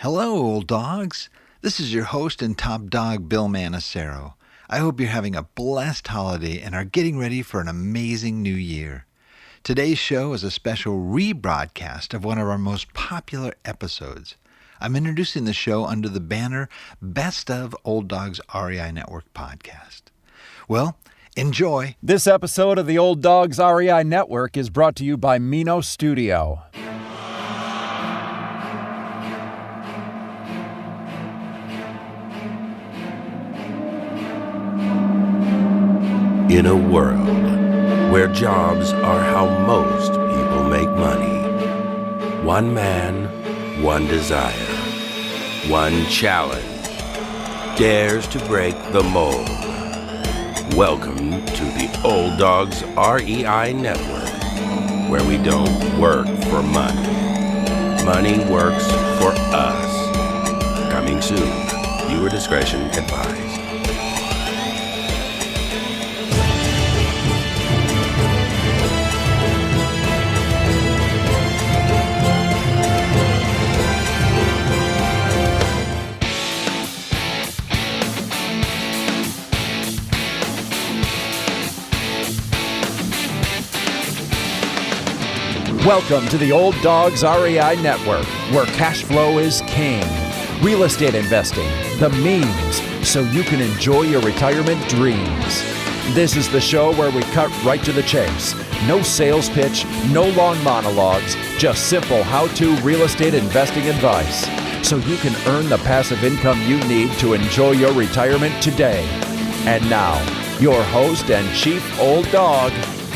Hello, old dogs. This is your host and top dog, Bill Manacero. I hope you're having a blessed holiday and are getting ready for an amazing new year. Today's show is a special rebroadcast of one of our most popular episodes. I'm introducing the show under the banner Best of Old Dogs REI Network podcast. Well, enjoy. This episode of the Old Dogs REI Network is brought to you by Mino Studio. In a world where jobs are how most people make money, one man, one desire, one challenge dares to break the mold. Welcome to the Old Dogs REI Network, where we don't work for money. Money works for us. Coming soon. Viewer discretion advised. Welcome to the Old Dogs REI Network, where cash flow is king. Real estate investing, the means, so you can enjoy your retirement dreams. This is the show where we cut right to the chase. No sales pitch, no long monologues, just simple how-to real estate investing advice, so you can earn the passive income you need to enjoy your retirement today. And now, your host and chief old dog,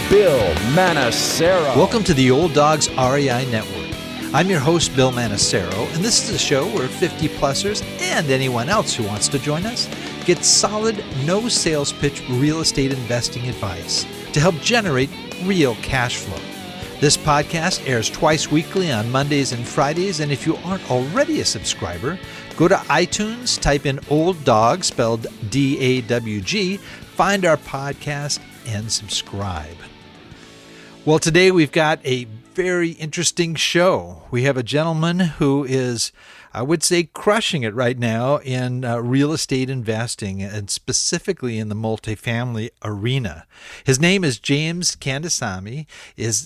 Bill Manacero. Welcome to the Old Dogs REI Network. I'm your host, Bill Manacero, and this is a show where 50-plussers and anyone else who wants to join us get solid, no sales pitch real estate investing advice to help generate real cash flow. This podcast airs twice weekly on Mondays and Fridays, and if you aren't already a subscriber, go to iTunes, type in Old Dog, spelled D-A-W-G, find our podcast, and subscribe. Well, today we've got a very interesting show. We have a gentleman who is, I would say, crushing it right now in real estate investing, and specifically in the multifamily arena. His name is James Kandasamy,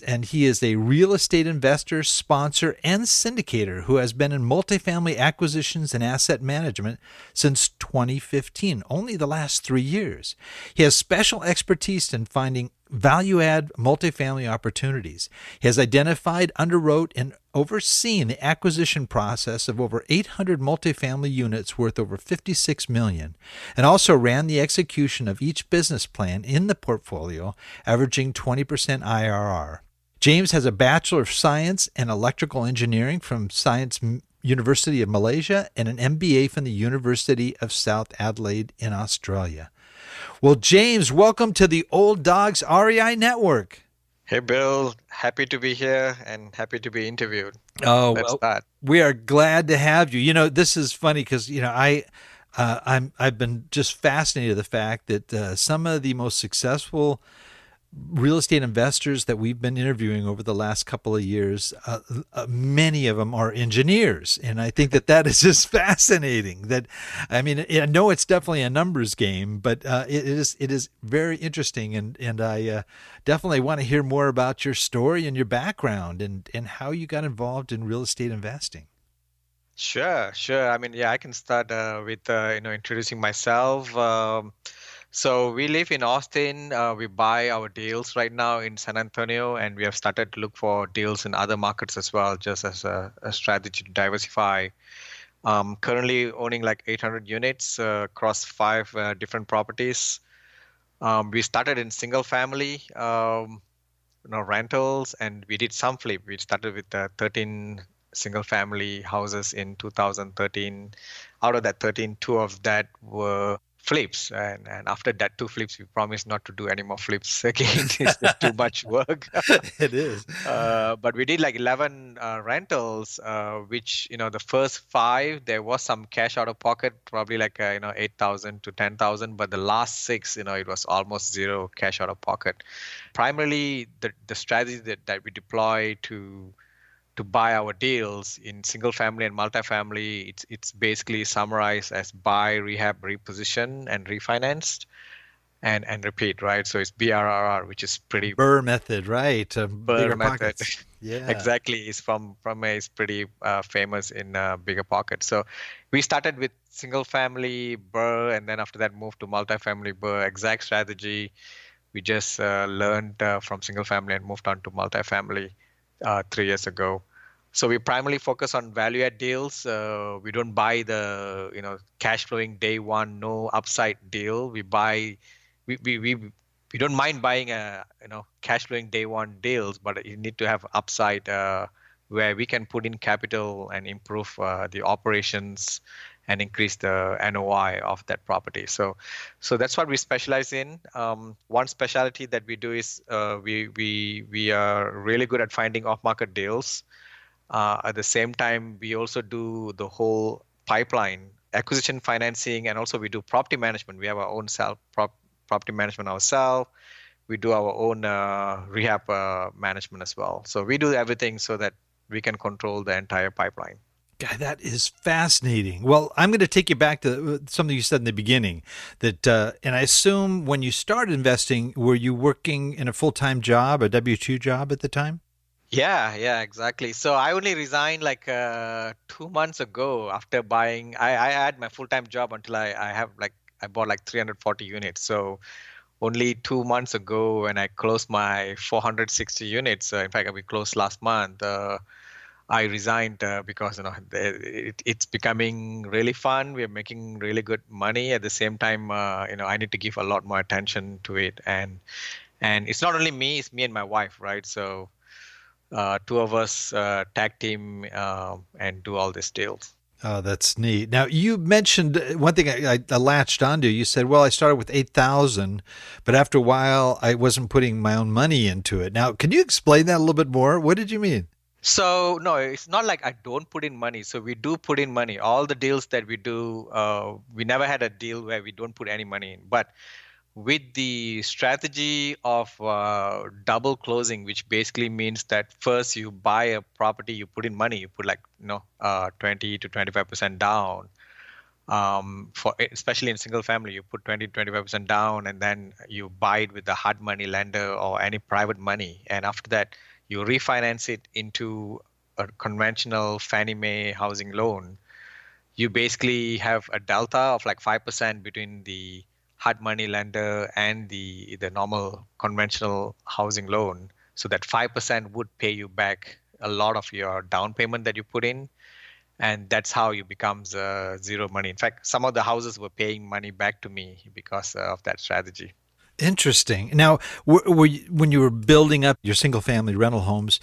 and he is a real estate investor, sponsor, and syndicator who has been in multifamily acquisitions and asset management since 2015, only the last 3 years. He has special expertise in finding value-add multifamily opportunities. He has identified, underwrote, and overseen the acquisition process of over 800 multifamily units worth over $56 million, and also ran the execution of each business plan in the portfolio, averaging 20% IRR. James has a Bachelor of Science in Electrical Engineering from Science University of Malaysia and an MBA from the University of South Adelaide in Australia. Well, James, welcome to the Old Dogs REI Network. Hey, Bill. Happy to be here and happy to be interviewed. Let's start. We are glad to have you. You know, this is funny because, I've been just fascinated with the fact that some of the most successful real estate investors that we've been interviewing over the last couple of years, many of them are engineers. And I think that is just fascinating. I know it's definitely a numbers game, but it is very interesting. And I definitely want to hear more about your story and your background and how you got involved in real estate investing. Sure. I can start with introducing myself. So we live in Austin. We buy our deals right now in San Antonio, and we have started to look for deals in other markets as well, just as a strategy to diversify. Currently owning like 800 units across 5 different properties. We started in single family, rentals, and we did some flip. We started with 13 single family houses in 2013. Out of that 13, 2 of that were flips, and after that 2 flips, we promised not to do any more flips again. It's just too much work. It is. But we did like 11 rentals, which the first 5 there was some cash out of pocket, probably like 8,000 to 10,000. But the last 6, it was almost zero cash out of pocket. Primarily, the strategy that we deploy to to buy our deals in single family and multifamily, it's basically summarized as buy, rehab, reposition, and refinanced and repeat, right? So it's BRRR, which is pretty Burr method, right? Burr Bigger method. pockets. Yeah. Exactly. It's from a, it's pretty famous in bigger pockets. So we started with single family Burr, and then after that moved to multifamily Burr. Exact strategy. We just learned from single family and moved on to multifamily 3 years ago. So we primarily focus on value add deals. We don't buy the cash flowing day one, no upside deal. We buy, we don't mind buying a cash flowing day one deals, but you need to have upside where we can put in capital and improve the operations and increase the NOI of that property. So that's what we specialize in. One specialty that we do is we are really good at finding off-market deals. At the same time, we also do the whole pipeline, acquisition financing, and also we do property management. We have our own property management ourselves. We do our own rehab management as well. So we do everything so that we can control the entire pipeline. God, that is fascinating. Well, I'm going to take you back to something you said in the beginning that, and I assume when you started investing, were you working in a full-time job, a W-2 job at the time? Yeah, exactly. So I only resigned like 2 months ago after buying. I had my full-time job until I bought like 340 units. So only 2 months ago when I closed my 460 units, in fact, we closed last month. I resigned because it's becoming really fun. We're making really good money. At the same time, I need to give a lot more attention to it. And it's not only me; it's me and my wife, right? So two of us tag team and do all these deals. Oh, that's neat. Now, you mentioned one thing I latched onto. You said, well, I started with 8,000, but after a while, I wasn't putting my own money into it. Now, can you explain that a little bit more? What did you mean? So no, it's not like I don't put in money. So we do put in money. All the deals that we do, we never had a deal where we don't put any money in. But with the strategy of double closing, which basically means that first you buy a property, you put in money, you put 20 to 25% down. For especially in single family, you put 20 to 25% down, and then you buy it with the hard money lender or any private money, and after that you refinance it into a conventional Fannie Mae housing loan. You basically have a delta of like 5% between the hard money lender and the normal conventional housing loan. So that 5% would pay you back a lot of your down payment that you put in. And that's how you becomes zero money. In fact, some of the houses were paying money back to me because of that strategy. Interesting. Now, when you were building up your single family rental homes,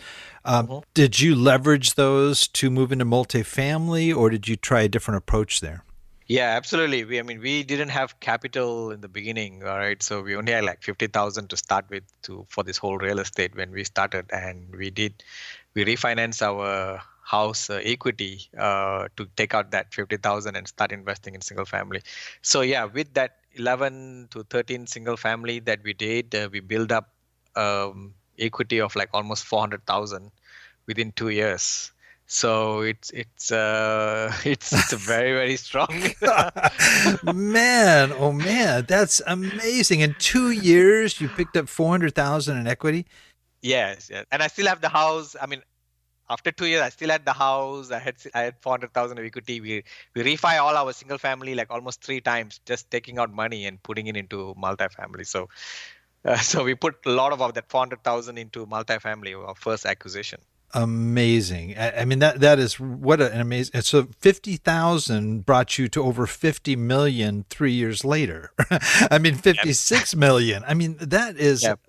did you leverage those to move into multifamily, or did you try a different approach there? Yeah, absolutely. We didn't have capital in the beginning, all right? So we only had like 50,000 to start with for this whole real estate when we started, and we refinanced our house equity to take out that 50,000 and start investing in single family. So yeah, with that 11 to 13 single family that we did, we built up equity of like almost 400,000 within 2 years. So it's a very, very strong. Man, oh man, that's amazing. In 2 years, you picked up 400,000 in equity. Yes. And I still have the house. After 2 years, I still had the house. I had 400,000 of equity. We refi all our single family like almost 3 times, just taking out money and putting it into multifamily. So we put a lot of that 400,000 into multifamily, our first acquisition. Amazing. I mean that is what an amazing. So 50,000 brought you to over 50 million 3 years later. I mean Yep. 56 million. I mean that is Yep.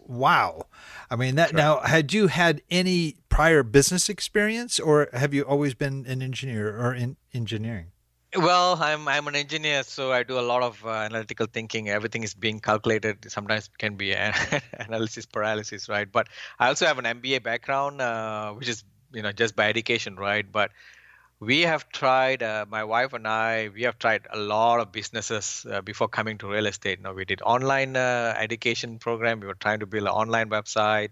wow. I mean that Correct. now had you had any prior business experience or have you always been an engineer or in engineering? Well, I'm an engineer, so I do a lot of analytical thinking. Everything is being calculated. Sometimes it can be analysis paralysis, right? But I also have an MBA background, which is just by education, right? But we have tried, my wife and I, we have tried a lot of businesses before coming to real estate. We did online education program. We were trying to build an online website.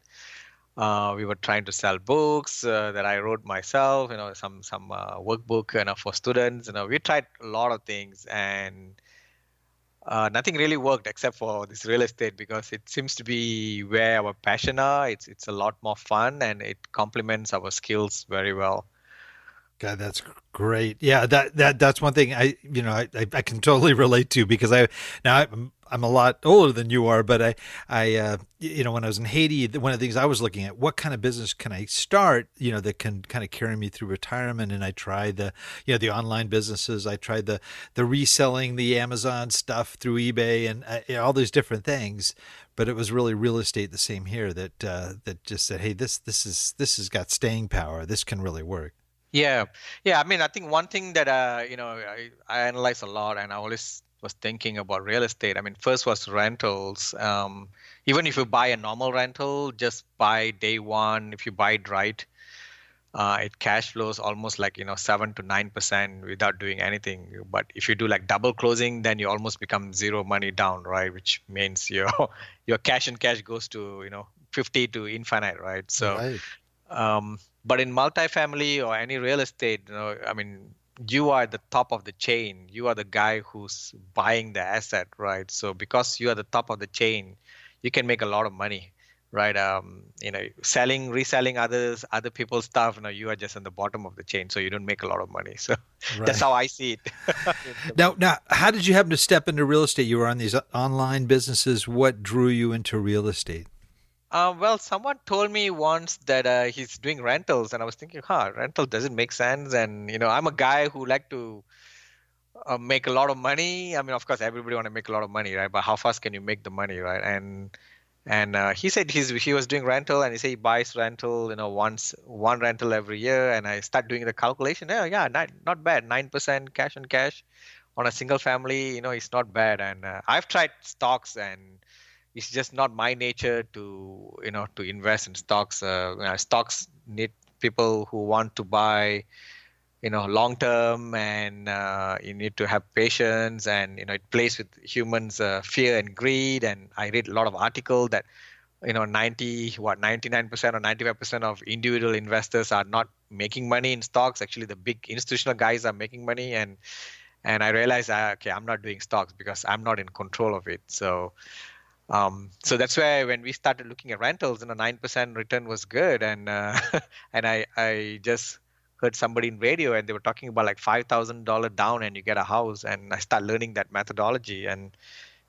We were trying to sell books that I wrote myself, some workbook, for students. We tried a lot of things, and nothing really worked except for this real estate because it seems to be where our passion are. It's a lot more fun and it complements our skills very well. God, that's great. Yeah, that's one thing I can totally relate to because I'm a lot older than you are, but when I was in Haiti, one of the things I was looking at, what kind of business can I start, that can kind of carry me through retirement, and I tried the online businesses, I tried the reselling the Amazon stuff through eBay and all these different things, but it was really real estate the same here that just said, hey, this has got staying power. This can really work. Yeah, yeah. I mean, I think one thing that I analyze a lot, and I always was thinking about real estate. I mean, first was rentals. Even if you buy a normal rental, just buy day one. If you buy it right, it cash flows almost like 7 to 9% without doing anything. But if you do like double closing, then you almost become zero money down, right? Which means your your cash and cash goes to 50 to infinite, right? So. Right. But in multifamily or any real estate, I mean, you are the top of the chain. You are the guy who's buying the asset, right? So because you are the top of the chain, you can make a lot of money, right? Reselling other people's stuff. You are just on the bottom of the chain, so you don't make a lot of money. So that's Right. how I see it. Now, how did you happen to step into real estate? You were on these online businesses. What drew you into real estate? Well, someone told me once that he's doing rentals, and I was thinking, rental doesn't make sense. And I'm a guy who like to make a lot of money. I mean, of course, everybody want to make a lot of money, right? But how fast can you make the money, right? And he said he was doing rental, and he said he buys rental, one rental every year. And I start doing the calculation. Yeah, not bad, 9% cash on cash on a single family. It's not bad. And I've tried stocks, and it's just not my nature to invest in stocks. Stocks need people who want to buy long term, and you need to have patience, and it plays with humans fear and greed. And I read a lot of article that 99% or 95% of individual investors are not making money in stocks. Actually, the big institutional guys are making money. And I realized, okay, I'm not doing stocks because I'm not in control of it. So that's why when we started looking at rentals, 9% return was good. And and I just heard somebody in radio, and they were talking about like $5,000 down and you get a house. And I started learning that methodology, and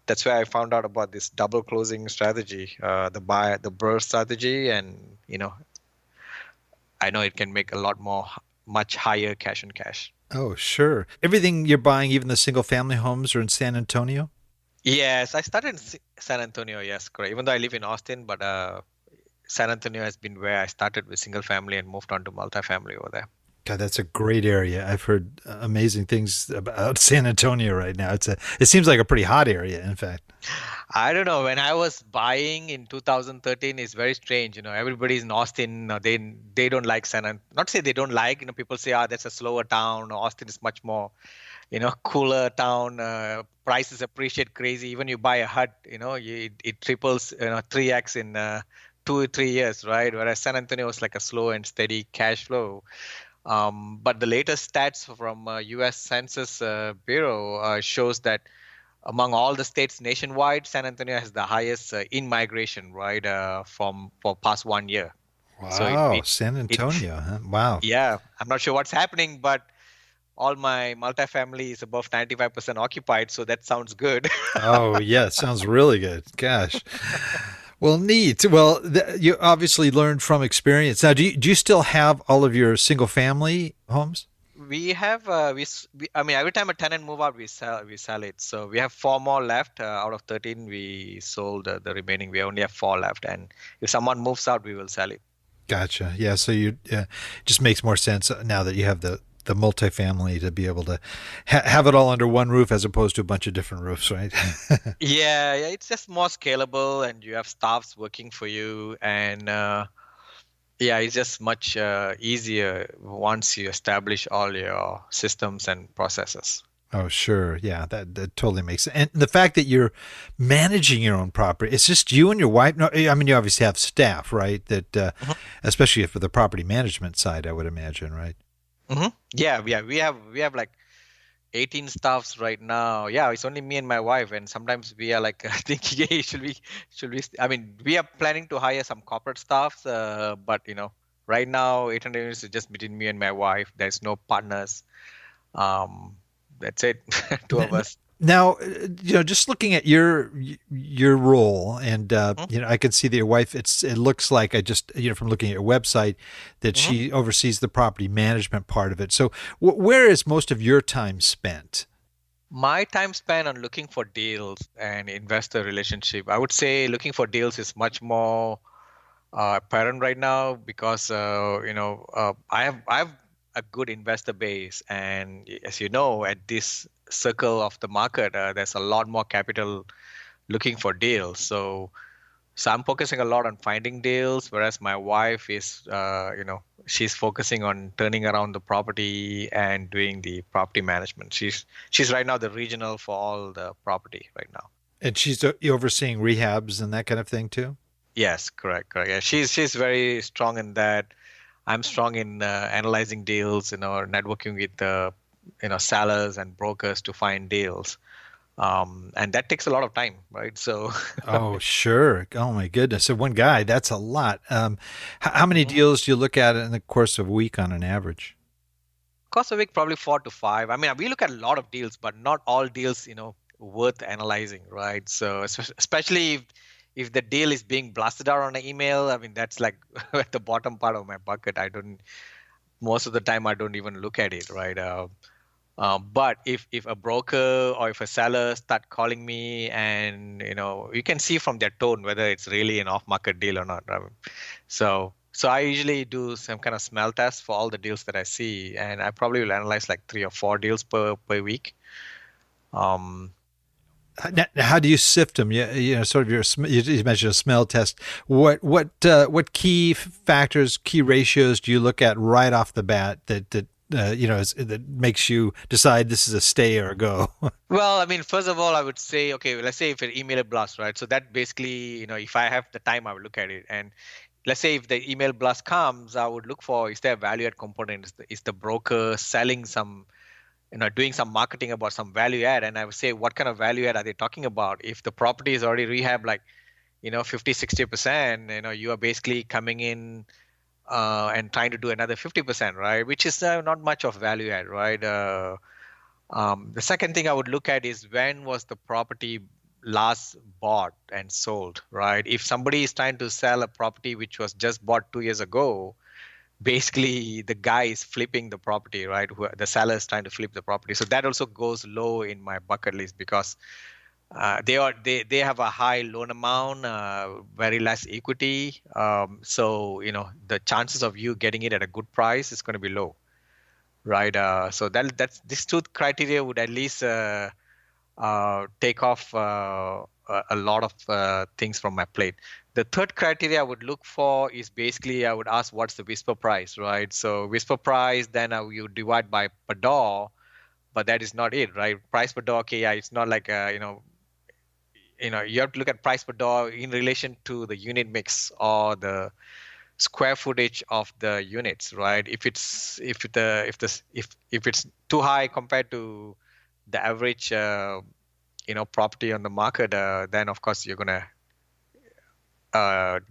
that's where I found out about this double closing strategy, the BRRRR strategy. And I know it can make a lot more, much higher cash on cash. Oh, sure. Everything you're buying, even the single family homes, are in San Antonio? Yes, I started in San Antonio. Yes, correct. Even though I live in Austin, but San Antonio has been where I started with single family and moved on to multifamily over there. God, that's a great area. I've heard amazing things about San Antonio right now. It seems like a pretty hot area, in fact. I don't know. When I was buying in 2013, it's very strange. Everybody's in Austin. They don't like Not to say they don't like. People say, that's a slower town. Austin is much more, cooler town. Prices appreciate crazy. Even you buy a hut, it triples, 3x in 2 or 3 years, right? Whereas San Antonio was like a slow and steady cash flow. But the latest stats from U.S. Census Bureau shows that among all the states nationwide, San Antonio has the highest in-migration, right, for past 1 year. Wow, San Antonio, huh? Wow. Yeah, I'm not sure what's happening, but all my multifamily is above 95% occupied, so that sounds good. Oh, yeah, it sounds really good. Gosh. Well, neat. Well, you obviously learned from experience. Now, do you still have all of your single family homes? We have I mean, every time a tenant move out, we sell it. So we have 4 more left out of 13. We sold the remaining. We only have 4 left, and if someone moves out, we will sell it. Gotcha. Yeah. So just makes more sense now that you have the multifamily to be able to have it all under one roof as opposed to a bunch of different roofs, right? Yeah, it's just more scalable, and you have staffs working for you, and yeah, it's just much easier once you establish all your systems and processes. Oh, sure. Yeah, that totally makes sense. And the fact that you're managing your own property, it's just you and your wife. No, I mean, you obviously have staff, right? That, especially for the property management side, I would imagine, right? Yeah, yeah, we have like 18 staffs right now. Yeah, it's only me and my wife, and sometimes we are like thinking, hey, should we? I mean, we are planning to hire some corporate staffs, but right now 800 units is just between me and my wife. There's no partners. Um, that's it, two of us. Now, just looking at your role, and I can see that your wife. It looks like I just from looking at your website that Mm-hmm. she oversees the property management part of it. So, where is most of your time spent? My time spent on looking for deals and investor relationship. I would say looking for deals is much more apparent right now because I have a good investor base, and as you know, at this circle of the market, there's a lot more capital looking for deals. So I'm focusing a lot on finding deals, whereas my wife is, she's focusing on turning around the property and doing the property management. She's right now the regional for all the property right now. And she's overseeing rehabs and that kind of thing too. Yes, correct, correct. Yeah, she's very strong in that. I'm strong in analyzing deals, networking with sellers and brokers to find deals. And that takes a lot of time, right? So Oh, sure. Oh my goodness. So one guy, that's a lot. How many deals do you look at in the course of a week on an average? cost a week, probably 4 to 5. I mean, we look at a lot of deals, but not all deals, worth analyzing, right? So especially if the deal is being blasted out on an email, I mean, that's like at the bottom part of my bucket. Most of the time, I don't even look at it, right? But if a broker or if a seller start calling me, and you can see from their tone whether it's really an off-market deal or not. So I usually do some kind of smell test for all the deals that I see, and I probably will analyze like 3 or 4 deals per week. Um, How do you sift them? Sort of you mentioned a smell test. What key factors, key ratios do you look at right off the bat that makes you decide this is a stay or a go? well, I mean, first of all, I would say, okay, let's say if an email blast, right? So that basically, if I have the time, I will look at it. And let's say if the email blast comes, I would look for, is there a value add component? Is the broker selling some, doing some marketing about some value add? And I would say, what kind of value add are they talking about? If the property is already rehab, like, 50, 60%, you are basically coming in and trying to do another 50%, right? Which is not much of value add, right? The second thing I would look at is when was the property last bought and sold, right? If somebody is trying to sell a property which was just bought 2 years ago, basically the guy is flipping the property, right? The seller is trying to flip the property. So that also goes low in my bucket list because they have a high loan amount, very less equity. So the chances of you getting it at a good price is going to be low, right? So that's these two criteria would at least take off a lot of things from my plate. The third criteria I would look for is basically I would ask what's the whisper price, right? So whisper price, then you divide by per door, but that is not it, right? Price per door, okay, yeah, it's not like you have to look at price per door in relation to the unit mix or the square footage of the units, right? If it's too high compared to the average property on the market, then of course you're gonna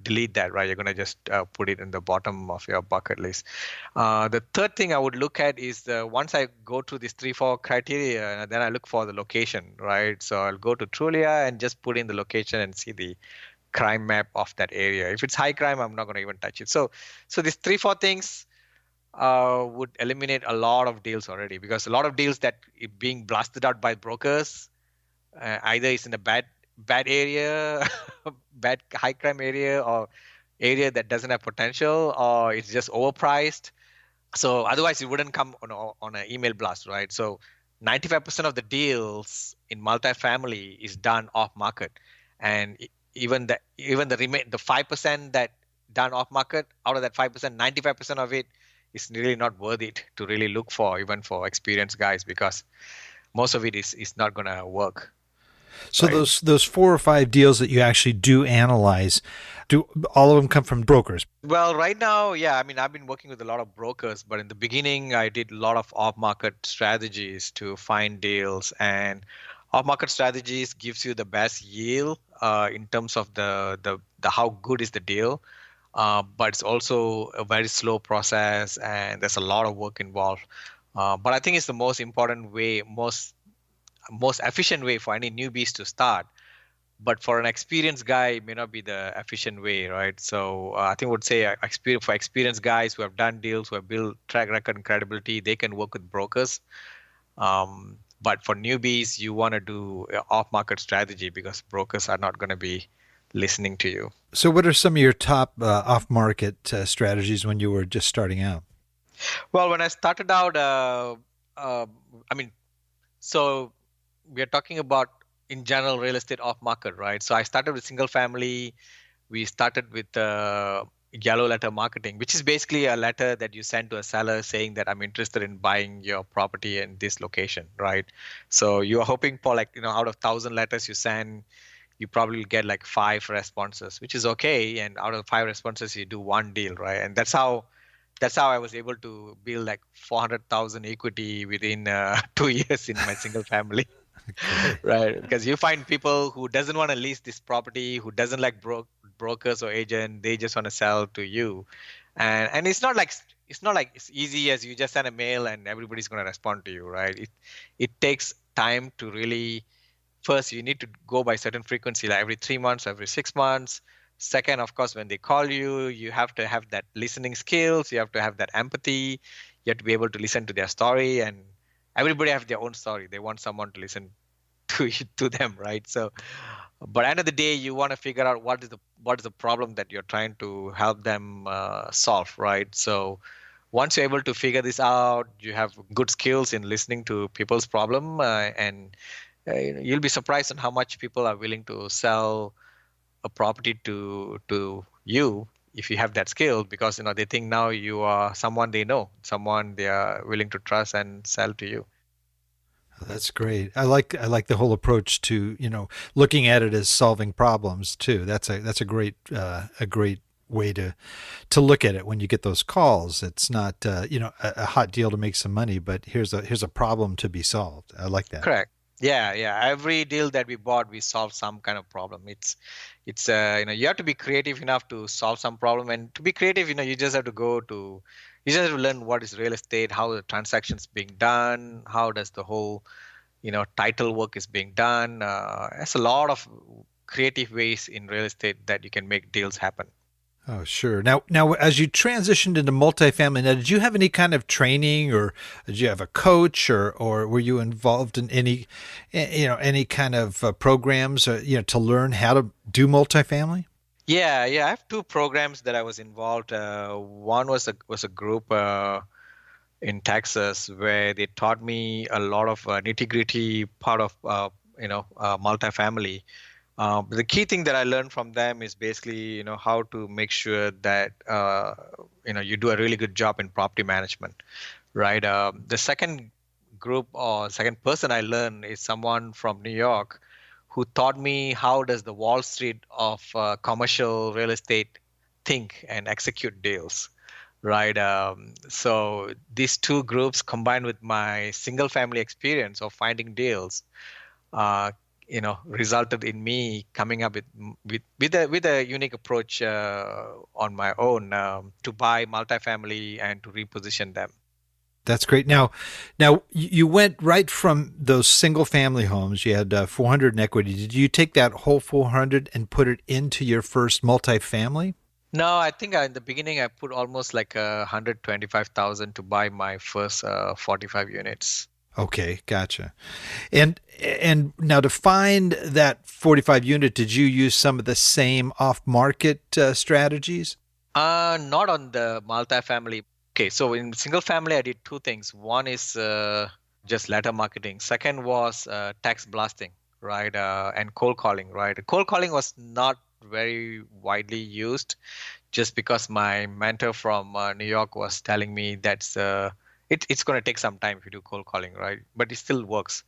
delete that, right? You're gonna just put it in the bottom of your bucket list. The third thing I would look at is once I go through these 3, 4 criteria, then I look for the location, right? So I'll go to Trulia and just put in the location and see the crime map of that area. If it's high crime, I'm not gonna even touch it. So these 3, 4 things would eliminate a lot of deals already, because a lot of deals that being blasted out by brokers, either it's in a bad area, bad high crime area, or area that doesn't have potential, or it's just overpriced. So otherwise it wouldn't come on an email blast, right? So 95% of the deals in multifamily is done off market, and even the 5% that done off market, out of that 5%, 95% of it is really not worth it to really look for, even for experienced guys, because most of it is not going to work. So Right. those 4 or 5 deals that you actually do analyze, do all of them come from brokers? Well, right now, yeah, I mean, I've been working with a lot of brokers, but in the beginning, I did a lot of off-market strategies to find deals, and off-market strategies gives you the best yield in terms of the how good is the deal, but it's also a very slow process, and there's a lot of work involved. But I think it's the most important way, most efficient way for any newbies to start, but for an experienced guy it may not be the efficient way, right? So I think I would say for experienced guys who have done deals, who have built track record and credibility, they can work with brokers. But for newbies, you want to do off market strategy because brokers are not going to be listening to you. So what are some of your top off-market strategies when you were just starting out? Well, when I started out, uh, I mean, so we are talking about in general real estate off market, right? So I started with single family. We started with yellow letter marketing, which is basically a letter that you send to a seller saying that I'm interested in buying your property in this location, right? So you are hoping for, like, out of 1,000 letters you send, you probably get like 5 responses, which is okay. And out of 5 responses, you do one deal, right? And that's how I was able to build like 400,000 equity within 2 years in my single family. Great. Right, because you find people who doesn't want to lease this property, who doesn't like brokers or agent, they just want to sell to you, and it's not like it's easy as you just send a mail and everybody's going to respond to you, right? It takes time to really. First, you need to go by certain frequency, like every 3 months, every 6 months. Second, of course, when they call you, you have to have that listening skills. You have to have that empathy. You have to be able to listen to their story, and everybody have their own story. They want someone to listen to them, right? So, but end of the day, you want to figure out what is the problem that you're trying to help them solve, right? So once you're able to figure this out, you have good skills in listening to people's problem, and you'll be surprised on how much people are willing to sell a property to you if you have that skill, because they think now you are someone they know, someone they are willing to trust and sell to you. That's great. I like the whole approach to looking at it as solving problems too. That's a great way to look at it when you get those calls. It's not a hot deal to make some money, but here's a problem to be solved. I like that. Correct. Yeah, yeah. Every deal that we bought, we solved some kind of problem. It's you have to be creative enough to solve some problem, and to be creative, you just have to learn what is real estate, how the transactions being done, how does the whole title work is being done. There's a lot of creative ways in real estate that you can make deals happen. Oh, sure. Now, as you transitioned into multifamily, now, did you have any kind of training, or did you have a coach, or were you involved in any kind of programs, to learn how to do multifamily? Yeah, yeah. I have two programs that I was involved. One was a group in Texas where they taught me a lot of nitty-gritty part of multifamily. But the key thing that I learned from them is basically how to make sure that you do a really good job in property management, right? The second group or second person I learned is someone from New York who taught me how does the Wall Street of commercial real estate think and execute deals, right? So these two groups combined with my single family experience of finding deals, uh, resulted in me coming up with a unique approach on my own to buy multifamily and to reposition them. That's great. Now you went right from those single family homes. You had 400 in equity. Did you take that whole 400 and put it into your first multifamily? No, I think in the beginning I put almost like 125,000 to buy my first 45 units. Okay, gotcha. And now to find that 45 unit, did you use some of the same off-market strategies? Not on the multifamily. Okay, so in single family, I did two things. One is just letter marketing. Second was text blasting, right? And cold calling, right? Cold calling was not very widely used just because my mentor from New York was telling me that's It's going to take some time if you do cold calling, right? But it still works.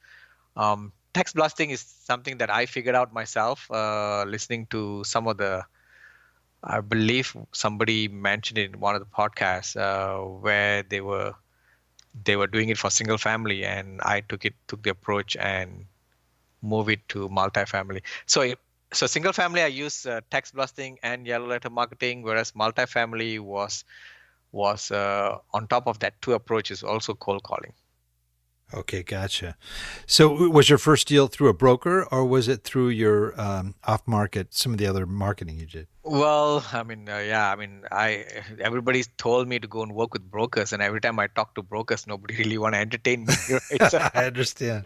Text blasting is something that I figured out myself, listening to some of the, I believe somebody mentioned it in one of the podcasts, where they were doing it for single family, and I took the approach and move it to multifamily. So single family, I use text blasting and yellow letter marketing, whereas multifamily was on top of that two approaches, also cold calling. Okay, gotcha. So was your first deal through a broker or was it through your off market, some of the other marketing you did? Well, I mean, yeah, I mean, I everybody's told me to go and work with brokers, and every time I talk to brokers, nobody really want to entertain me, right? So, I understand.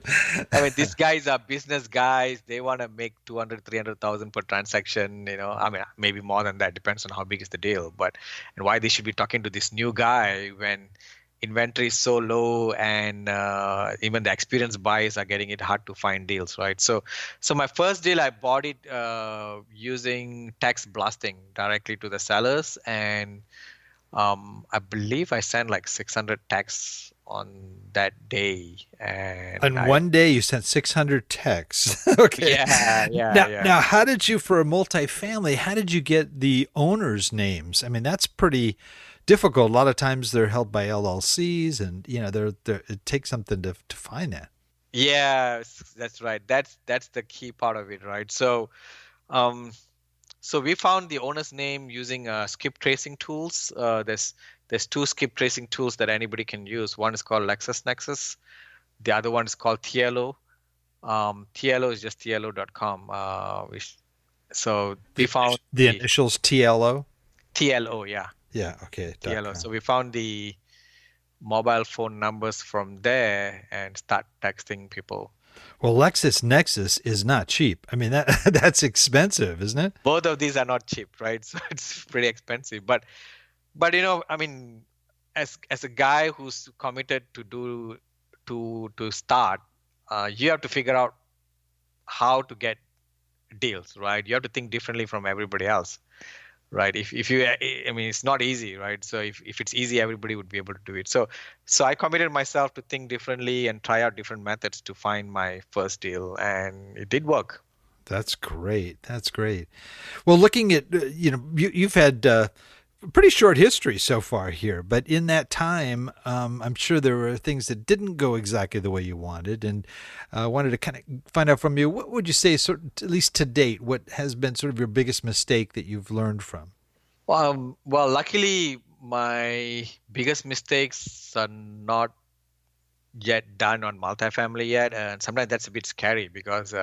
I mean, these guys are business guys. They want to make 200, 300,000 per transaction, I mean, maybe more than that, depends on how big is the deal. But, and why they should be talking to this new guy when inventory is so low, and even the experienced buyers are getting it hard to find deals, right? So my first deal, I bought it using text blasting directly to the sellers, and I believe I sent like 600 texts on that day, and On I one day, you sent 600 texts. Okay. yeah, yeah, Now, yeah. how did you, for a multifamily, how did you get the owners' names? I mean, that's pretty difficult. A lot of times they're held by LLCs, and it takes something to find that. Yeah, that's right. That's the key part of it, right? Um, so we found the owner's name using skip tracing tools. There's two skip tracing tools that anybody can use. One is called LexisNexis. The other one is called TLO. TLO is just tlo.com. So we The, found the the initials TLO. TLO, yeah, Yeah. Okay. TLO. .com. So we found the mobile phone numbers from there and start texting people. Well, LexisNexis is not cheap. I mean, that that's expensive, isn't it? Both of these are not cheap, right? So it's pretty expensive. But I mean, as a guy who's committed to start, you have to figure out how to get deals, right? You have to think differently from everybody else, right? If you, I mean, it's not easy, right? So if it's easy, everybody would be able to do it. So I committed myself to think differently and try out different methods to find my first deal, and it did work. That's great. That's great. Well, looking at you've had a pretty short history so far here, but in that time, I'm sure there were things that didn't go exactly the way you wanted, and I wanted to kind of find out from you, what would you say, sort of, at least to date, what has been sort of your biggest mistake that you've learned from? Well, luckily, my biggest mistakes are not yet done on multifamily yet, and sometimes that's a bit scary because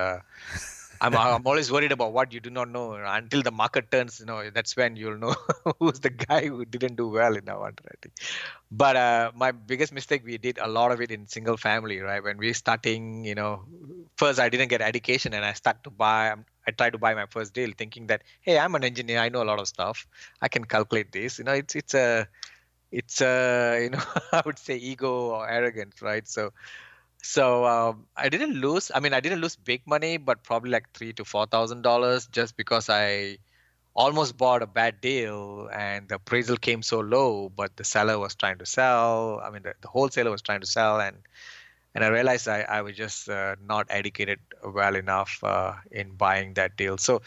I'm always worried about what you do not know until the market turns. That's when you'll know who's the guy who didn't do well in our underwriting. But my biggest mistake, we did a lot of it in single family, right? When we starting, first I didn't get education, and I tried to buy my first deal, thinking that, hey, I'm an engineer, I know a lot of stuff, I can calculate this. It's I would say ego or arrogance, right? So I didn't lose. I mean, I didn't lose big money, but probably like $3,000 to $4,000, just because I almost bought a bad deal and the appraisal came so low, but the seller was trying to sell. I mean, the wholesaler was trying to sell, and I realized I was just not educated well enough in buying that deal. So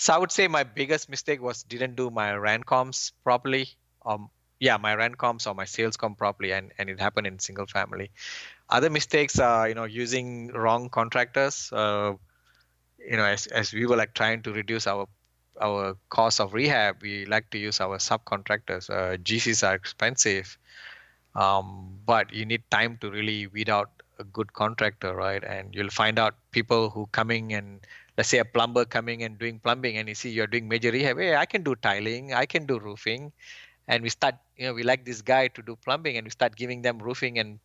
I would say my biggest mistake was didn't do my RANCOMs properly. Yeah, my RANCOMs or my sales com properly, and it happened in single family. Other mistakes are, using wrong contractors. As we were like trying to reduce our cost of rehab, we like to use our subcontractors. GCs are expensive, but you need time to really weed out a good contractor, right? And you'll find out people who coming and, let's say, a plumber coming and doing plumbing, and you see you're doing major rehab. Hey, I can do tiling, I can do roofing, and we like this guy to do plumbing, and we start giving them roofing and,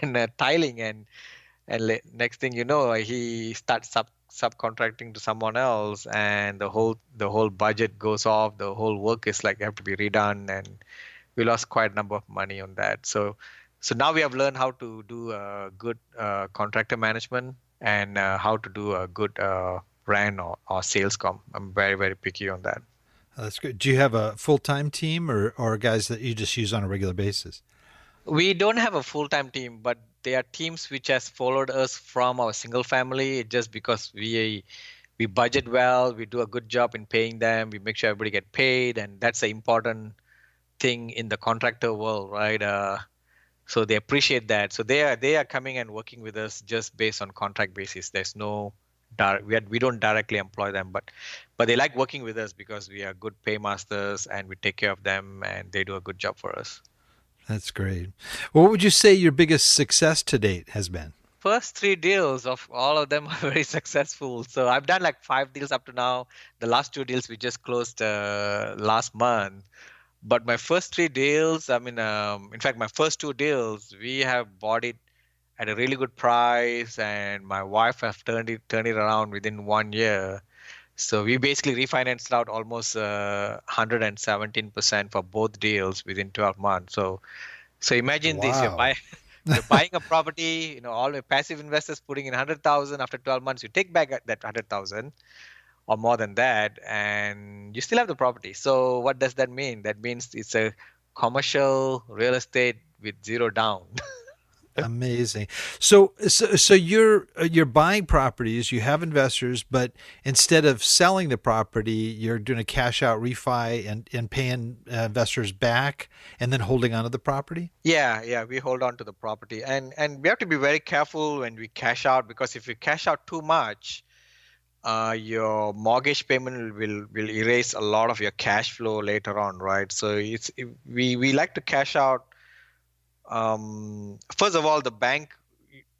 and tiling, and next thing you know, he starts subcontracting to someone else, and the whole budget goes off. The whole work is like have to be redone, and we lost quite a number of money on that. So now we have learned how to do good contractor management, and how to do a good RAN or sales com. I'm very, very picky on that. That's good. Do you have a full time team or guys that you just use on a regular basis? We don't have a full-time team, but they are teams which has followed us from our single family just because we budget well, we do a good job in paying them, we make sure everybody get paid, and that's the important thing in the contractor world, right? So they appreciate that. So they are coming and working with us just based on contract basis. There's no direct, we don't directly employ them, but they like working with us because we are good paymasters and we take care of them and they do a good job for us. That's great. What would you say your biggest success to date has been? First three deals of all of them are very successful. So I've done like 5 deals up to now. The last 2 deals we just closed last month. But my first 3 deals, I mean, in fact, my first 2 deals, we have bought it at a really good price, and my wife have turned it around within 1 year. So we basically refinanced out almost 117% for both deals within 12 months. So imagine this: you're Wow. buying you're buying a property, all the passive investors putting in 100,000. After 12 months, you take back that 100,000 or more than that, and you still have the property. So what does that mean? That means it's a commercial real estate with zero down. Amazing. So you're buying properties, you have investors, but instead of selling the property, you're doing a cash out refi and paying investors back and then holding onto the property? Yeah, we hold on to the property, and we have to be very careful when we cash out, because if you cash out too much, your mortgage payment will erase a lot of your cash flow later on, right? So we like to cash out. First of all, the bank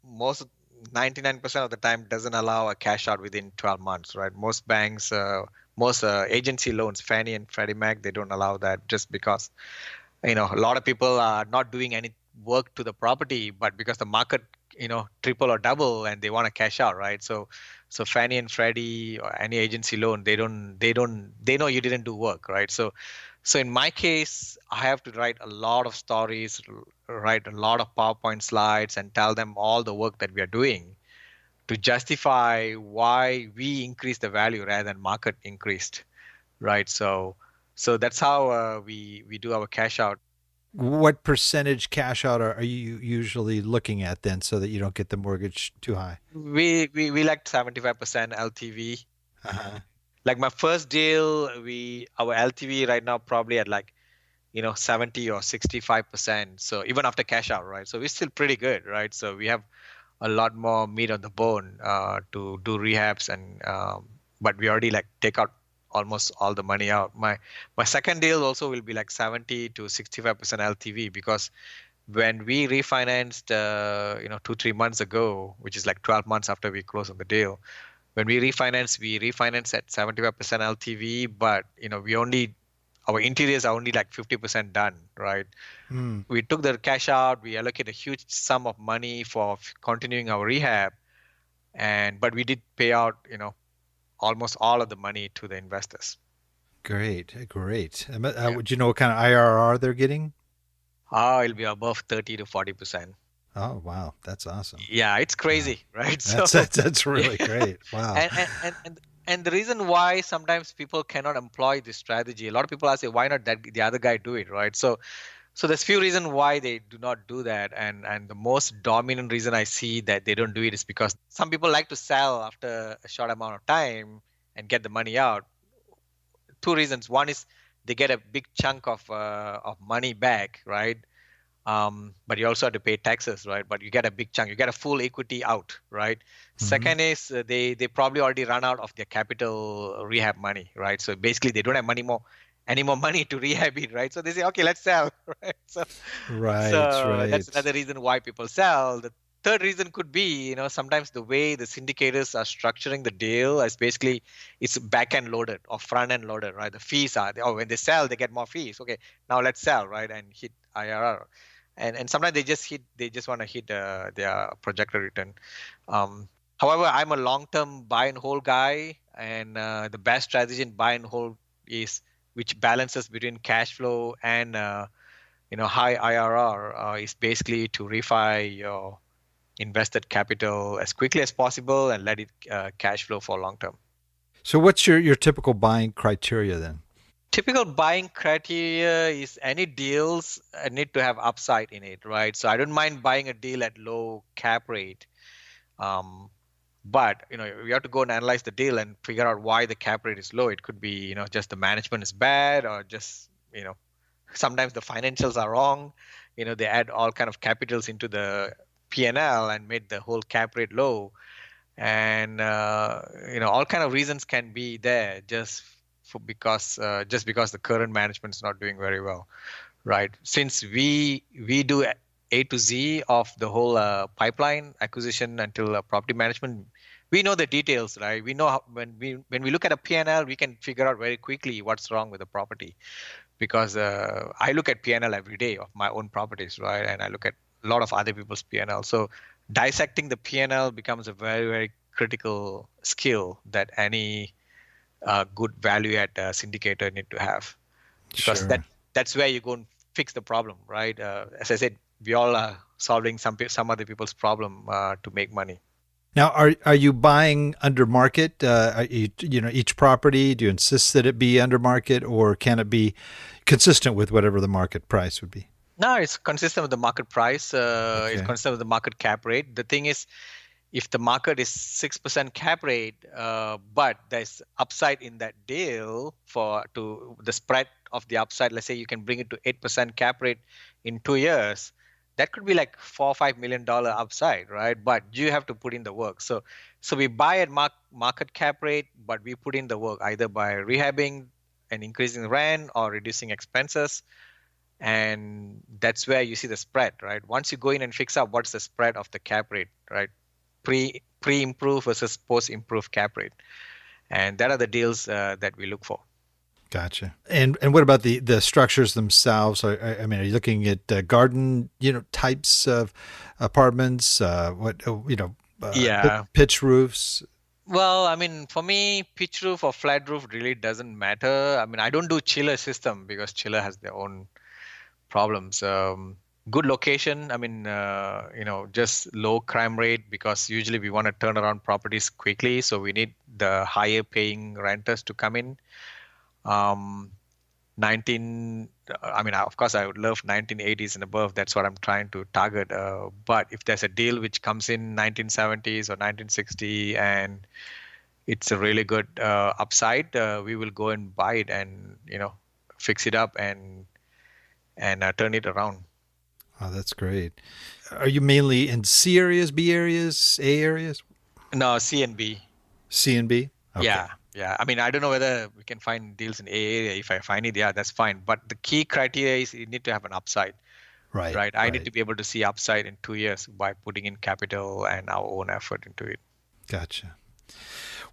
most 99% of the time doesn't allow a cash out within 12 months, right? Most banks, most agency loans, Fannie and Freddie Mac, they don't allow that just because a lot of people are not doing any work to the property, but because the market triple or double and they want to cash out, right? So Fannie and Freddie or any agency loan, they know you didn't do work, right? So in my case, I have to write a lot of stories, write a lot of PowerPoint slides, and tell them all the work that we are doing to justify why we increased the value rather than market increased, right? So that's how we do our cash out. What percentage cash out are you usually looking at then so that you don't get the mortgage too high? We like 75% LTV. Uh-huh. Like my first deal, we our LTV right now probably at like 70 or 65%. So even after cash out, right? So we're still pretty good, right? So we have a lot more meat on the bone to do rehabs, and but we already like take out almost all the money out. My second deal also will be like 70 to 65% LTV, because when we refinanced 2-3 months ago, which is like 12 months after we closed on the deal, when we refinance at 75% LTV, but our interiors are only like 50% done, right? Mm, We took the cash out, we allocated a huge sum of money for continuing our rehab, and but we did pay out almost all of the money to the investors. great. Yeah. Would you know what kind of IRR they're getting? It'll be above 30 to 40%. Oh, wow. That's awesome. Yeah, it's Wow. crazy, right? So That's yeah. really great. Wow. And the reason why sometimes people cannot employ this strategy, a lot of people ask, why not that the other guy do it, right? So there's few reasons why they do not do that, and the most dominant reason I see that they don't do it is because some people like to sell after a short amount of time and get the money out. Two reasons: one is they get a big chunk of money back, right? But you also have to pay taxes, right? But you get a big chunk, you get a full equity out, right? Hmm. Second is they probably already run out of their capital rehab money, right? So basically they don't have any more money to rehab it, right? So they say, okay, let's sell, right? Right, So that's right. another reason why people sell. The third reason could be, sometimes the way the syndicators are structuring the deal is basically it's back end loaded or front end loaded, right? The fees are, oh, when they sell, they get more fees. Okay, now let's sell, right? And hit IRR. And sometimes they just want to hit their projected return. However, I'm a long term buy and hold guy, and the best strategy in buy and hold is which balances between cash flow and high IRR is basically to refi your invested capital as quickly as possible and let it cash flow for long term. So what's your typical buying criteria then? Typical buying criteria is any deals need to have upside in it, right? So I don't mind buying a deal at low cap rate. Um, but you have to go and analyze the deal and figure out why the cap rate is low. It could be just the management is bad, or just sometimes the financials are wrong. They add all kind of capitals into the P&L and made the whole cap rate low. And all kind of reasons can be there just because the current management is not doing very well, right? Since we do A to Z of the whole pipeline acquisition until property management, we know the details, right? We know when we look at a P&L, we can figure out very quickly what's wrong with the property, because I look at P&L every day of my own properties, right? And I look at a lot of other people's P&L. So dissecting the P&L becomes a very, very critical skill that any good value add syndicator need to have, because Sure. that's where you go and fix the problem, right? As I said, we all are solving some other people's problem to make money. Now, are you buying under market? Are each property? Do you insist that it be under market, or can it be consistent with whatever the market price would be? No, it's consistent with the market price. It's Okay. consistent with the market cap rate. The thing is, if the market is 6% cap rate, but there's upside in that deal for to the spread of the upside, let's say you can bring it to 8% cap rate in 2 years, that could be like $4 or $5 million upside, right? But you have to put in the work. So we buy at market cap rate, but we put in the work either by rehabbing and increasing rent or reducing expenses. And that's where you see the spread, right? Once you go in and fix up what's the spread of the cap rate, right? Pre-improve versus post-improve cap rate, and that are the deals that we look for. Gotcha. And what about the structures themselves? I mean, are you looking at garden types of apartments? What Yeah. pitch roofs? Well, I mean, for me, pitch roof or flat roof really doesn't matter. I mean, I don't do chiller system because chiller has their own problems. Good location. I mean, just low crime rate, because usually we want to turn around properties quickly, so we need the higher paying renters to come in. 19 I mean, of course I would love 1980s and above. That's what I'm trying to target. But if there's a deal which comes in 1970s or 1960 and it's a really good upside, we will go and buy it and fix it up and turn it around. Oh, that's great. Are you mainly in C areas, B areas, A areas? No, C and B. C and B? Okay. Yeah. I mean, I don't know whether we can find deals in A area. If I find it, yeah, that's fine. But the key criteria is you need to have an upside, Right, right? I need right. to be able to see upside in 2 years by putting in capital and our own effort into it. Gotcha.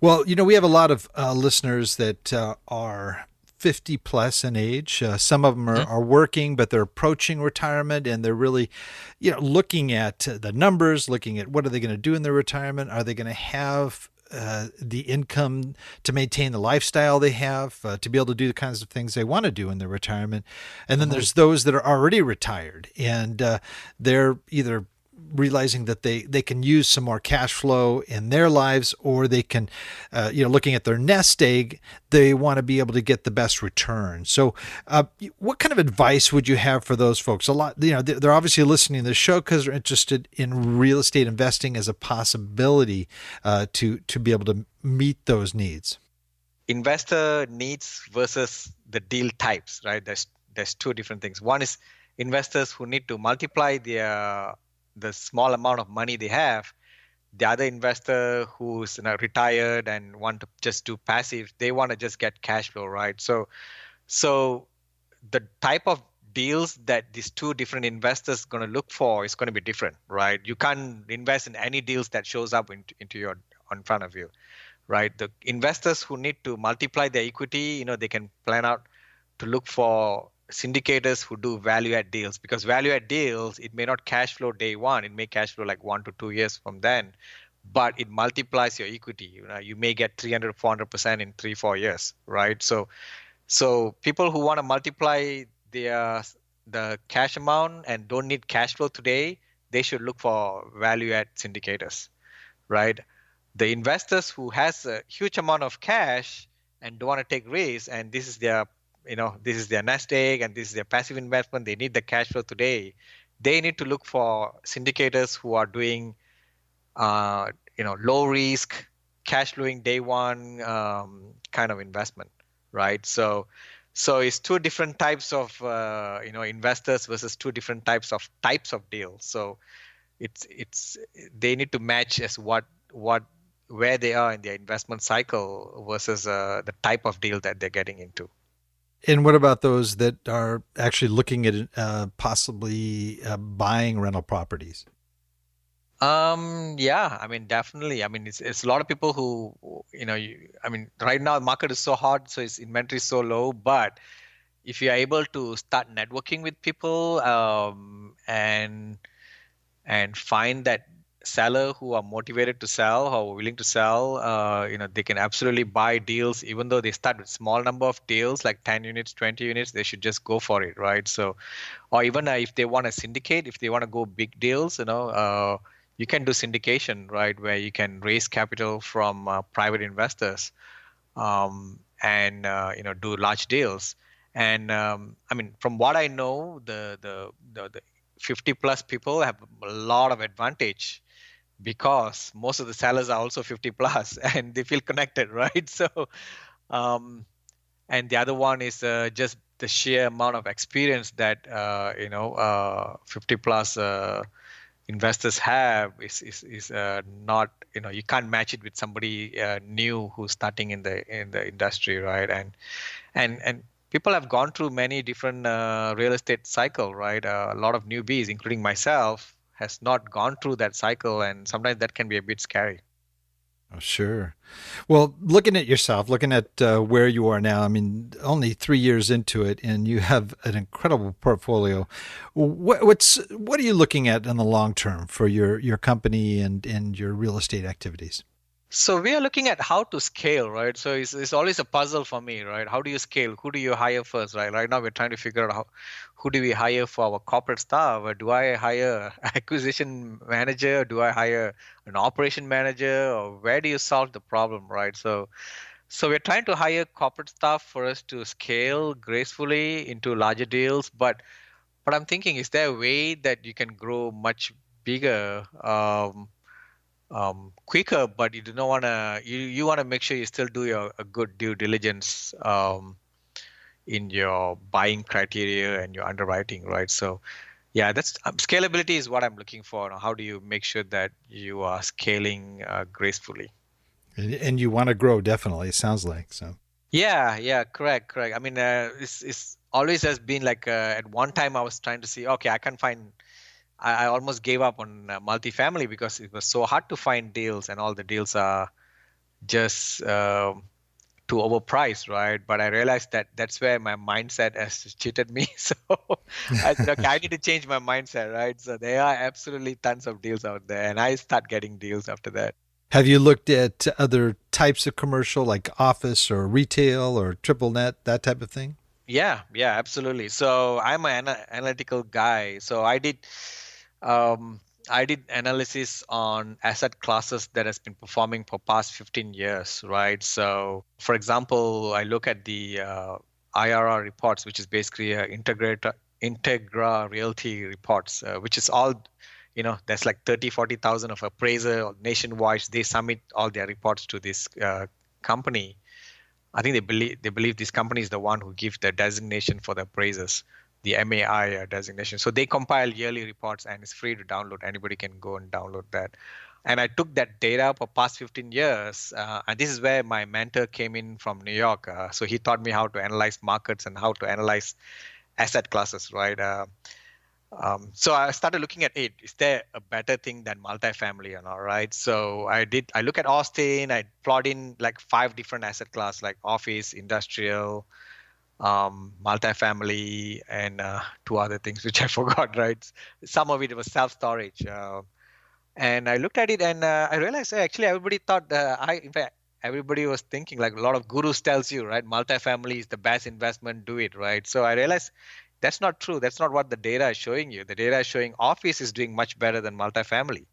Well, we have a lot of listeners that are 50 plus in age. Some of them Mhm. are working, but they're approaching retirement, and they're really, looking at the numbers, looking at what are they going to do in their retirement? Are they going to have the income to maintain the lifestyle they have, to be able to do the kinds of things they want to do in their retirement? And then there's those that are already retired, and they're either realizing that they can use some more cash flow in their lives, or they can, looking at their nest egg, they want to be able to get the best return. So what kind of advice would you have for those folks? A lot, they're obviously listening to the show because they're interested in real estate investing as a possibility to be able to meet those needs. Investor needs versus the deal types, right? There's two different things. One is investors who need to multiply the small amount of money they have. The other investor who's retired and want to just do passive, they want to just get cash flow, right? So the type of deals that these two different investors going to look for is going to be different, right? You can't invest in any deals that shows up into your in front of you, right? The investors who need to multiply their equity, they can plan out to look for syndicators who do value add deals, because value add deals, it may not cash flow day one, it may cash flow like 1 to 2 years from then, but it multiplies your equity. You may get 300 400% in 3 4 years, right? So people who want to multiply the cash amount and don't need cash flow today, they should look for value add syndicators, right? The investors who has a huge amount of cash and don't want to take risks, and this is their this is their nest egg and this is their passive investment. They need the cash flow today. They need to look for syndicators who are doing uh, low risk, cash flowing day one kind of investment, right? So it's two different types of investors versus two different types of deals. So it's they need to match as what where they are in their investment cycle versus the type of deal that they're getting into. And what about those that are actually looking at possibly buying rental properties? Yeah, I mean, definitely. I mean, it's a lot of people who, I mean, right now the market is so hot, so its inventory is so low. But if you're able to start networking with people, and find that seller who are motivated to sell, who are willing to sell, they can absolutely buy deals, even though they start with small number of deals, like 10 units, 20 units, they should just go for it, right? So, or even if they want to syndicate, if they want to go big deals, you can do syndication, right, where you can raise capital from private investors, and do large deals. And I mean, from what I know, the 50 plus people have a lot of advantage because most of the sellers are also 50 plus and they feel connected, right? So um, and the other one is just the sheer amount of experience that 50 plus investors have is not, you can't match it with somebody new who's starting in the industry, right? And people have gone through many different real estate cycle, right? A lot of newbies, including myself, has not gone through that cycle, and sometimes that can be a bit scary. Oh, sure. Well, looking at yourself, looking at where you are now, I mean, only 3 years into it, and you have an incredible portfolio. What are you looking at in the long term for your company and your real estate activities? So we are looking at how to scale, right? So it's always a puzzle for me, right? How do you scale? Who do you hire first, right? Right now we're trying to figure out who do we hire for our corporate staff? Or do I hire an acquisition manager? Do I hire an operation manager? Or where do you solve the problem, right? So we're trying to hire corporate staff for us to scale gracefully into larger deals. But I'm thinking, is there a way that you can grow much bigger? Quicker, but you do not want to. You want to make sure you still do a good due diligence in your buying criteria and your underwriting, right? So, yeah, that's scalability is what I'm looking for. How do you make sure that you are scaling gracefully? And you want to grow, definitely. It sounds like so. Yeah, correct. I mean, it's always has been like at one time I was trying to see, okay, I can find. I almost gave up on multifamily because it was so hard to find deals, and all the deals are just too overpriced, right? But I realized that that's where my mindset has cheated me. So I said, okay, I need to change my mindset, right? So there are absolutely tons of deals out there, and I start getting deals after that. Have you looked at other types of commercial, like office or retail or triple net, that type of thing? Yeah, absolutely. So I'm an analytical guy. So um, I did analysis on asset classes that has been performing for past 15 years, right? So, for example, I look at the IRR reports, which is basically Integra Realty reports, which is all, there's like 40,000 of appraiser nationwide. They submit all their reports to this company. I think they believe this company is the one who gives the designation for the appraisers, the MAI designation. So they compile yearly reports and it's free to download. Anybody can go and download that. And I took that data for past 15 years, and this is where my mentor came in from New York. So he taught me how to analyze markets and how to analyze asset classes, right? So I started looking at it. Is there a better thing than multifamily or not, right? So I look at Austin, I plot in like 5 different asset class, like office, industrial, multifamily, and two other things which I forgot, right? Some of it was self-storage. And I looked at it and I realized actually everybody thought, in fact, everybody was thinking like a lot of gurus tells you, right? Multifamily is the best investment, do it, right? So I realized that's not true. That's not what the data is showing you. The data is showing office is doing much better than multifamily.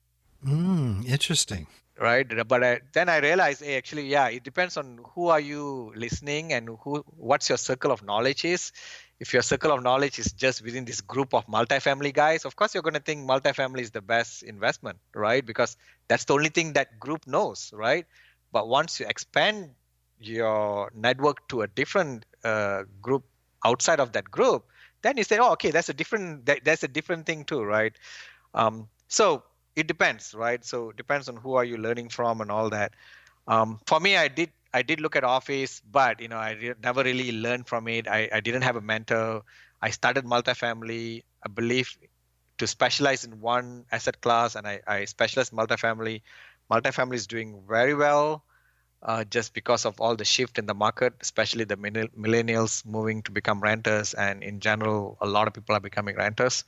Interesting. right? But then I realized, hey, actually, yeah, it depends on who are you listening and what's your circle of knowledge is. If your circle of knowledge is just within this group of multifamily guys, of course you're going to think multifamily is the best investment, right? Because that's the only thing that group knows, right? But once you expand your network to a different group outside of that group, then you say, oh, okay, that's a different thing too, right? So it depends, right? So it depends on who are you learning from and all that. For me, I did look at Office, but never really learned from it. I didn't have a mentor. I started multifamily, I believe, to specialize in one asset class, and I specialized in multifamily. Multifamily is doing very well, just because of all the shift in the market, especially the millennials moving to become renters, and in general, a lot of people are becoming renters.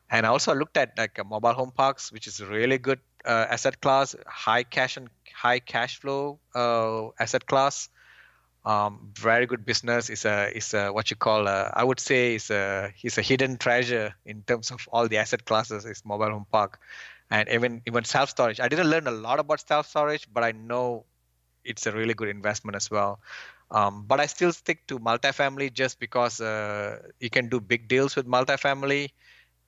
And I also looked at like mobile home parks, which is a really good asset class, high cash flow asset class. Very good business. Is a what you call I would say is a hidden treasure in terms of all the asset classes. Is mobile home park, and even self storage. I didn't learn a lot about self storage, but I know it's a really good investment as well. But I still stick to multifamily just because you can do big deals with multifamily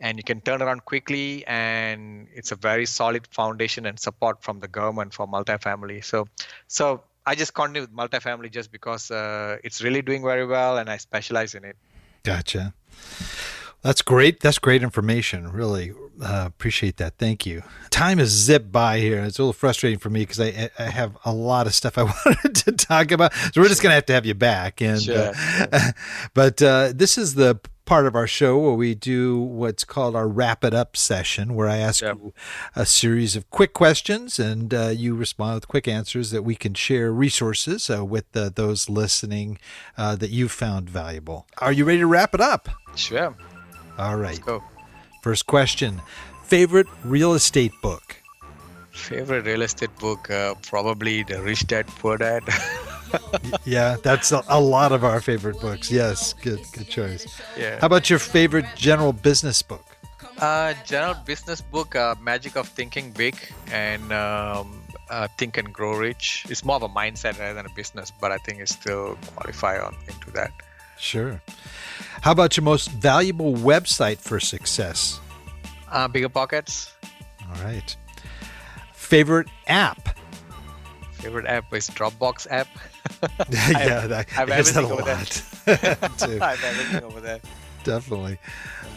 and you can turn around quickly, and it's a very solid foundation and support from the government for multifamily. So I just continue with multifamily just because it's really doing very well and I specialize in it. Gotcha. That's great. That's great information. Really appreciate that. Thank you. Time has zipped by here. It's a little frustrating for me because I have a lot of stuff I wanted to talk about. So we're just going to have you back. And Sure. but this is the part of our show where we do what's called our wrap it up session, where I ask you a series of quick questions and you respond with quick answers that we can share resources with those listening that you've found valuable. Are you ready to wrap it up? Sure. All right. Let's go. First question. Favorite real estate book? Favorite real estate book? Probably The Rich Dad, Poor Dad. Yeah, that's a lot of our favorite books. Yes, good choice. Yeah. How about your favorite general business book? General business book, Magic of Thinking Big and Think and Grow Rich. It's more of a mindset rather than a business, but I think it still qualify into that. Sure. How about your most valuable website for success? Bigger Pockets. All right. Favorite app? Favorite app is Dropbox app. Yeah, I have everything everything over there. too. I have everything over there. Definitely.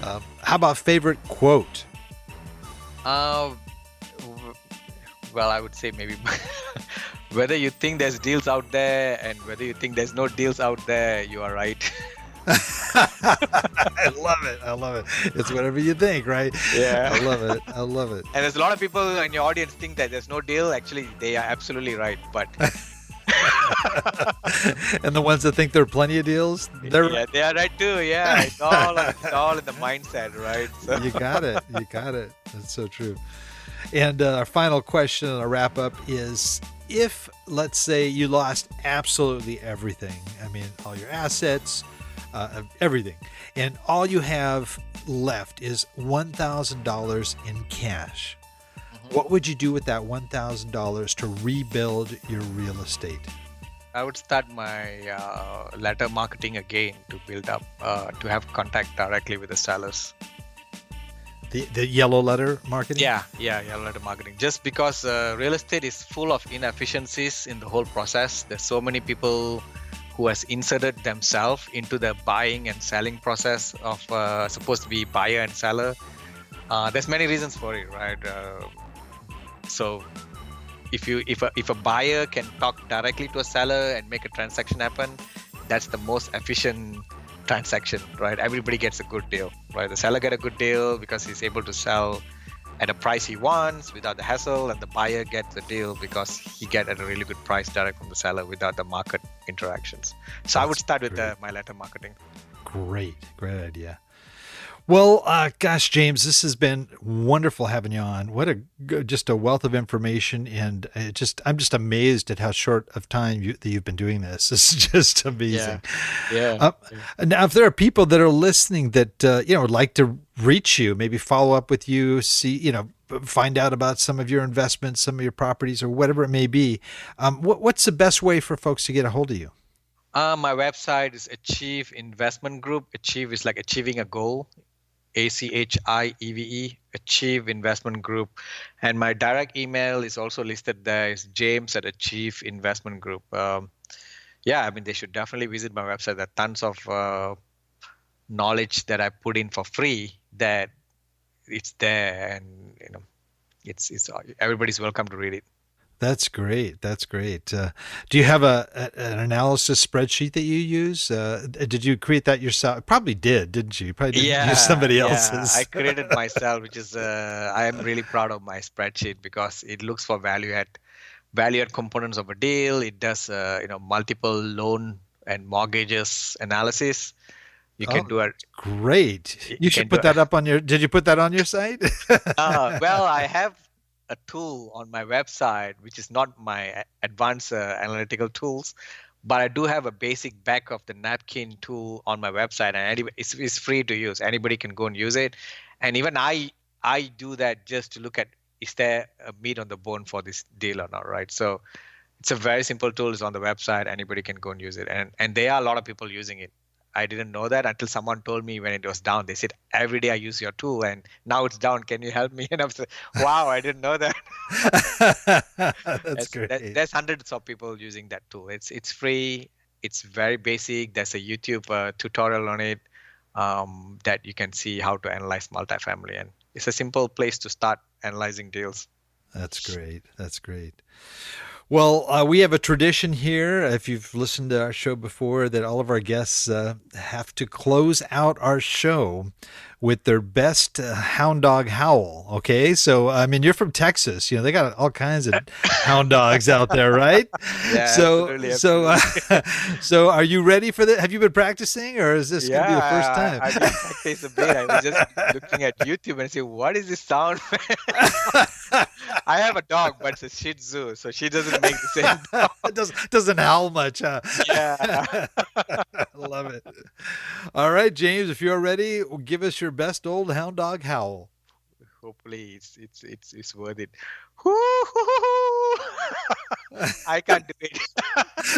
How about favorite quote? Well, I would say maybe whether you think there's deals out there and whether you think there's no deals out there, you are right. I love it. It's whatever you think, right? Yeah. I love it. And there's a lot of people in your audience think that there's no deal. Actually, they are absolutely right. But and the ones that think there are plenty of deals, they're yeah, they are right too. Yeah, it's all in the mindset, right? So. You got it. That's so true. And our final question and a wrap up is, if, let's say, you lost absolutely everything, I mean, all your assets, everything, and all you have left is $1,000 in cash, what would you do with that $1,000 to rebuild your real estate? I would start my letter marketing again to build up, to have contact directly with the sellers. The yellow letter marketing? Yeah, yellow letter marketing. Just because real estate is full of inefficiencies in the whole process. There's so many people who has inserted themselves into the buying and selling process of supposed to be buyer and seller. There's many reasons for it, right? So if a buyer can talk directly to a seller and make a transaction happen, that's the most efficient transaction, right? Everybody gets a good deal, right? The seller get a good deal because he's able to sell at a price he wants without the hassle, and the buyer gets the deal because he get at a really good price direct from the seller without the market interactions. So I would start with my letter marketing. Great idea. Well, gosh, James, this has been wonderful having you on. What just a wealth of information, and I'm just amazed at how short of time that you've been doing this. This is just Yeah. amazing. Yeah. Uh, Now, if there are people that are listening that would like to reach you, maybe follow up with you, see find out about some of your investments, some of your properties, or whatever it may be, what's the best way for folks to get a hold of you? My website is Achieve Investment Group. Achieve is like achieving a goal. ACHIEVE, Achieve Investment Group. And my direct email is also listed there. It's James at Achieve Investment Group. Yeah, I mean, they should definitely visit my website. There are tons of knowledge that I put in for free that it's there, and it's everybody's welcome to read it. That's great. That's great. Do you have an analysis spreadsheet that you use? Did you create that yourself? Probably didn't you? Probably didn't use somebody else's. I created myself, which is I am really proud of my spreadsheet because it looks for value add components of a deal. It does multiple loan and mortgages analysis. You can do it. Great. You should put that up on your. Did you put that on your site? Well, I have a tool on my website, which is not my advanced analytical tools, but I do have a basic back of the napkin tool on my website, and it's free to use. Anybody can go and use it. And even I do that just to look at, is there a meat on the bone for this deal or not, right? So it's a very simple tool. It's on the website. Anybody can go and use it. And there are a lot of people using it. I didn't know that until someone told me when it was down. They said, every day I use your tool and now it's down. Can you help me? And I was like, wow, I didn't know that. That's great. There's hundreds of people using that tool. It's free. It's very basic. There's a YouTube tutorial on it that you can see how to analyze multifamily. And it's a simple place to start analyzing deals. That's great. That's great. Well, we have a tradition here, if you've listened to our show before, that all of our guests have to close out our show with their best hound dog howl. Okay, so I mean, you're from Texas, they got all kinds of hound dogs out there, right? Yeah, absolutely. So are you ready for that? Have you been practicing, or is this going to be the first time? I did practice a bit. I was just looking at YouTube and say, what is this sound? I have a dog, but it's a Shih Tzu, so she doesn't make the same sound. It doesn't howl much, huh? Yeah. Love it. All right, James, if you're ready, give us your best old hound dog howl. Hopefully it's worth it. I can't do it.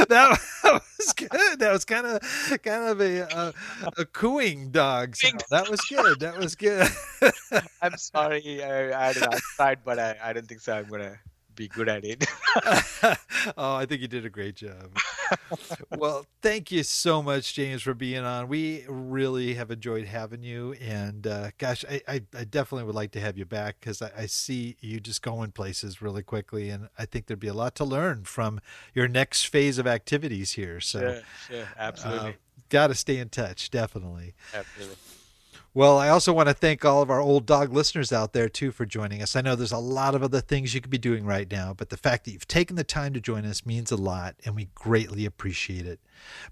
That was good. That was kind of a cooing dog sound. That was good. That was good. I'm sorry. I tried, but I don't think so. I'm gonna be good at it. Oh, I think you did a great job. Well, thank you so much, James, for being on. We really have enjoyed having you, and gosh, I definitely would like to have you back because I see you just going places really quickly, and I think there'd be a lot to learn from your next phase of activities here. So, sure, absolutely. Got to stay in touch, definitely. Absolutely. Well, I also want to thank all of our old dog listeners out there, too, for joining us. I know there's a lot of other things you could be doing right now, but the fact that you've taken the time to join us means a lot, and we greatly appreciate it.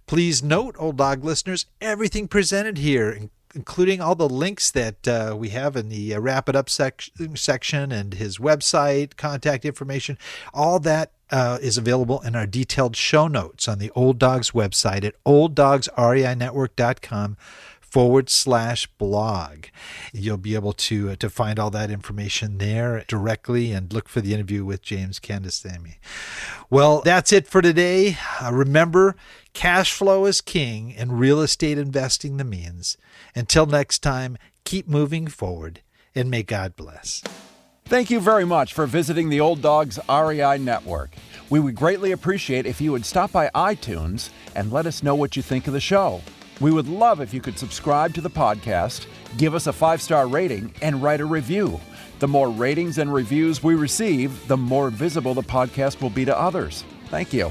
Please note, old dog listeners, everything presented here, including all the links that we have in the Wrap It Up section and his website, contact information, all that is available in our detailed show notes on the Old Dogs website at olddogsreinetwork.com/blog. You'll be able to find all that information there directly and look for the interview with James Kandasamy. Well, that's it for today. Remember, cash flow is king and real estate investing the means. Until next time, keep moving forward and may God bless. Thank you very much for visiting the Old Dogs REI Network. We would greatly appreciate if you would stop by iTunes and let us know what you think of the show. We would love if you could subscribe to the podcast, give us a 5-star rating, and write a review. The more ratings and reviews we receive, the more visible the podcast will be to others. Thank you.